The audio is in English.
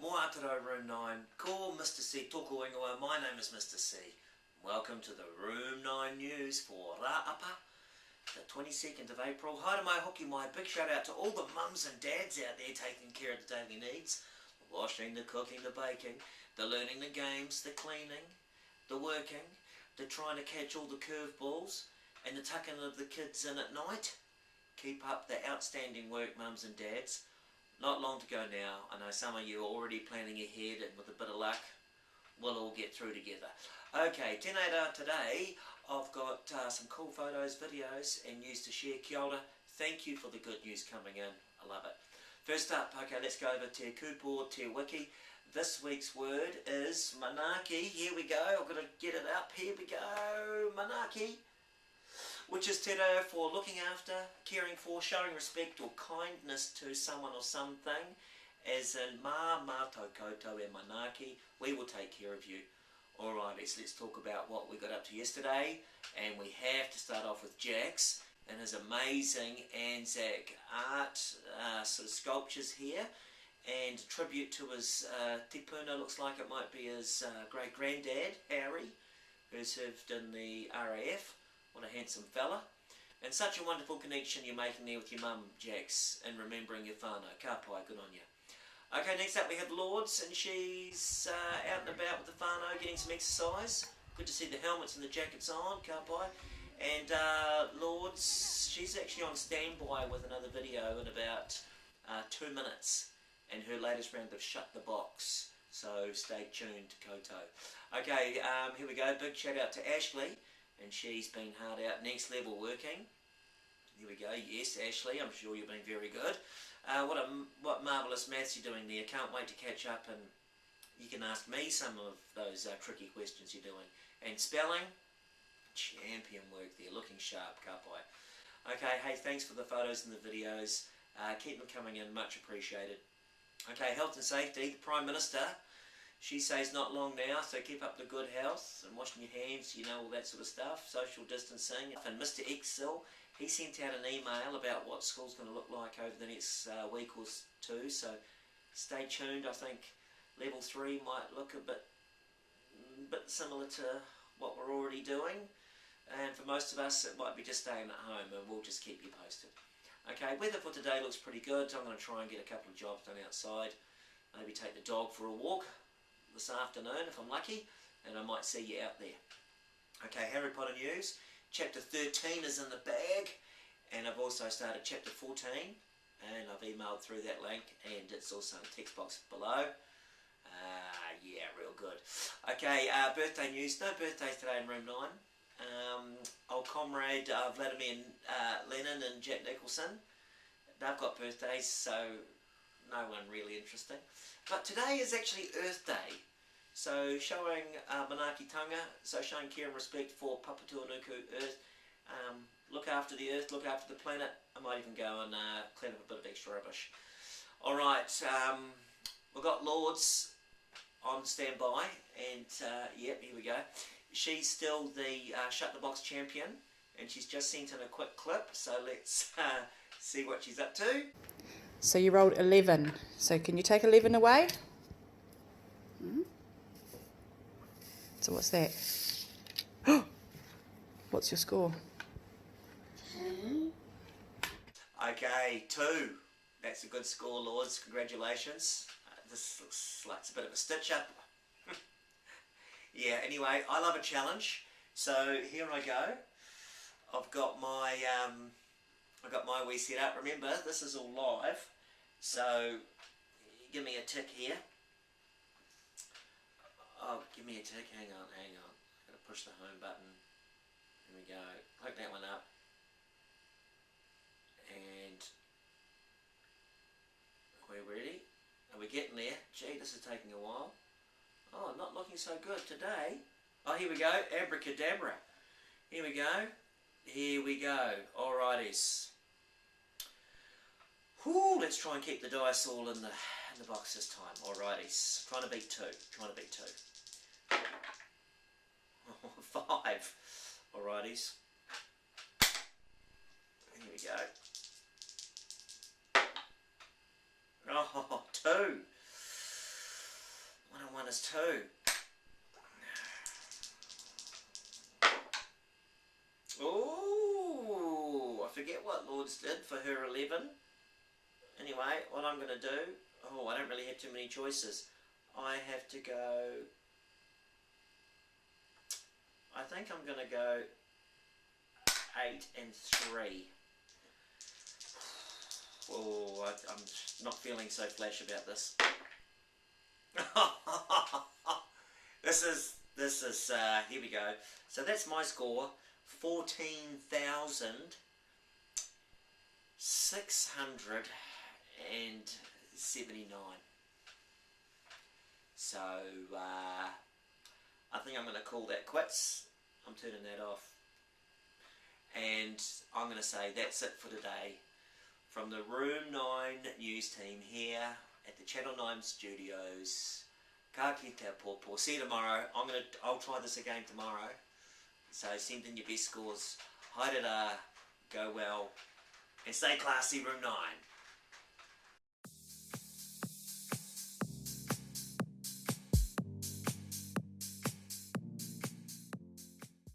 Moataro Room 9, ko Mr. C, toko ingoa, my name is Mr. C. Welcome to the Room 9 News for Ra'apa, the 22nd of April. Haere mai hoki mai, big shout out to all the mums and dads out there taking care of the daily needs. The washing, the cooking, the baking, the learning the games, the cleaning, the working, the trying to catch all the curveballs, and the tucking of the kids in at night. Keep up the outstanding work, mums and dads. Not long to go now. I know some of you are already planning ahead, and with a bit of luck, we'll all get through together. Okay, tēnā today, I've got some cool photos, videos, and news to share. Kia ora. Thank you for the good news coming in. I love it. First up, okay, let's go over Te Kupo, Te Wiki. This week's word is manaaki. Here we go. I've got to get it up. Here we go. Manaaki, which is te reo for looking after, caring for, showing respect or kindness to someone or something, as in mā mātou koutou e manaaki, we will take care of you. Alrighty, so let's talk about what we got up to yesterday, and we have to start off with Jax and his amazing Anzac art sort of sculptures here, and a tribute to his tipuna. Looks like it might be his great-granddad, Harry, who served in the RAF. What a handsome fella. And such a wonderful connection you're making there with your mum, Jax, and remembering your whānau. Ka pai, good on you. Okay, next up we have Lourdes, and she's out and about with the whānau, getting some exercise. Good to see the helmets and the jackets on, ka pai. And Lourdes, she's actually on standby with another video in about 2 minutes, and her latest round of Shut the Box. So stay tuned, Koto. Okay, here we go. Big shout out to Ashley. And she's been hard out, next level working. Here we go. Yes, Ashley, I'm sure you've been very good. What marvellous maths you're doing there. Can't wait to catch up, and you can ask me some of those tricky questions you're doing. And spelling, champion work there, looking sharp, ka pai. Okay, hey, thanks for the photos and the videos. Keep them coming in, much appreciated. Okay, health and safety, the Prime Minister. She says not long now, so keep up the good health and washing your hands, you know, all that sort of stuff, social distancing. And Mr. Excel, he sent out an email about what school's going to look like over the next week or two, so stay tuned. I think level 3 might look a bit similar to what we're already doing, and for most of us it might be just staying at home, and we'll just keep you posted. Okay, weather for today looks pretty good. I'm going to try and get a couple of jobs done outside, maybe take the dog for a walk this afternoon if I'm lucky, and I might see you out there. Okay, Harry Potter news. Chapter 13 is in the bag, and I've also started chapter 14, and I've emailed through that link, and it's also in the text box below. Yeah, real good. Okay, birthday news. No birthdays today in room 9. Old comrade Vladimir Lenin and Jack Nicholson, they've got birthdays, so no one really interesting. But today is actually Earth Day, so showing manaakitanga, so showing care and respect for Papatūānuku Earth. Look after the Earth, look after the planet. I might even go and clean up a bit of extra rubbish. Alright, we've got Lourdes on standby, and yep, here we go. She's still the Shut the Box champion, and she's just sent in a quick clip, so let's see what she's up to. So you rolled 11. So can you take 11 away? So what's that? What's your score? Okay, 2. That's a good score, Lourdes. Congratulations. This looks like it's a bit of a stitch-up. Yeah, anyway, I love a challenge. So here I go. I've got my wee set up. Remember, this is all live, so give me a tick here. Oh, give me a tick. Hang on. I've got to push the home button. Here we go. Hook that one up. And we're ready. Are we getting there? Gee, this is taking a while. Oh, not looking so good today. Oh, here we go. Abracadabra. Here we go. Here we go. Alrighties. Whew, let's try and keep the dice all in the box this time. Alrighties. Trying to beat 2. 5. Alrighties. Here we go. Oh, 2. -2. Ooh, I forget what Lourdes did for her 11. Anyway, what I'm going to do... Oh, I don't really have too many choices. I have to go... I think I'm going to go 8 and 3. Oh, I'm not feeling so flash about this. This is here we go. So that's my score, 14,679. So I think I'm going to call that quits. I'm turning that off. And I'm going to say that's it for today. From the Room 9 news team here at the Channel 9 studios. Ka kite pōpō. See you tomorrow. I'll try this again tomorrow. So send in your best scores. Haere rā, go well, and stay classy, Room 9.